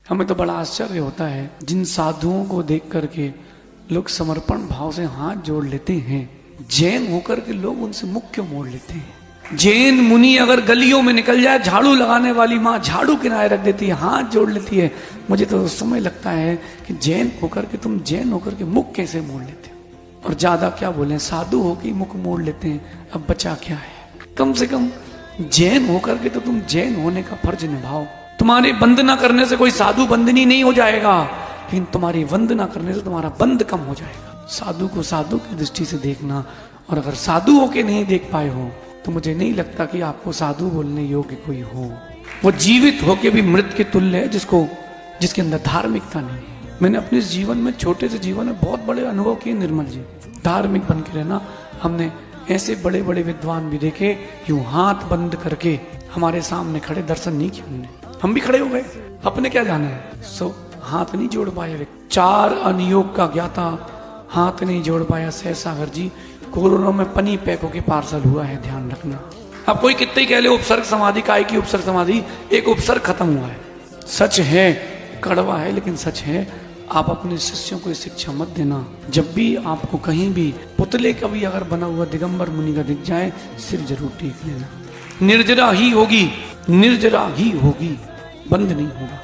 हमें तो बड़ा आश्चर्य होता है जिन साधुओं को देख करके लोग समर्पण भाव से हाथ जोड़ लेते हैं, जैन होकर के लोग उनसे मुख क्यों मोड़ लेते हैं। जैन मुनि अगर गलियों में निकल जाए, झाड़ू लगाने वाली माँ झाड़ू किनारे रख देती है, हाथ जोड़ लेती है। मुझे तो उस समय लगता है कि जैन होकर के तुम जैन होकर के मुख कैसे मोड़ लेते हो। और ज्यादा क्या बोले, साधु होकर मुख मोड़ लेते हैं, अब बचा क्या है। कम से कम जैन होकर के तो तुम जैन होने का फर्ज निभाओ। तुम्हारी वंदना करने से कोई साधु बंदनी नहीं हो जाएगा, लेकिन तुम्हारी वंदना करने से तुम्हारा बंद कम हो जाएगा। साधु को साधु की दृष्टि से देखना, और अगर साधु होके नहीं देख पाए हो तो मुझे नहीं लगता कि आपको साधु बोलने योग्य कोई हो। वो जीवित होके भी मृत के तुल्य है, जिसके अंदर धार्मिकता नहीं है। मैंने अपने जीवन में, छोटे से जीवन में बहुत बड़े अनुभव किए निर्मल जी। धार्मिक बन के रहना, हमने ऐसे बड़े बड़े विद्वान भी देखे यूं हाथ बंद करके हमारे सामने खड़े, दर्शन नहीं किए उन्होंने, हम भी खड़े हो गए, अपने क्या जाने है। सो हाथ नहीं जोड़ पाए। 4 अनियोग का ज्ञाता हाथ नहीं जोड़ पाया सहसागर जी। कोरोना में पनी पैकों के पार्सल हुआ है, ध्यान रखना। अब कोई कितने ही कह ले उपसर्ग समाधि, काय की उपसर्ग समाधि, एक उपसर्ग खत्म हुआ है। सच है, कड़वा है लेकिन सच है। आप अपने शिष्यों को शिक्षा मत देना। जब भी आपको कहीं भी पुतले का भी अगर बना हुआ दिगंबर मुनि का दिख जाए, सिर जरूर टीक लेना। निर्जरा ही होगी, निर्जरा ही होगी, बंद नहीं होगा।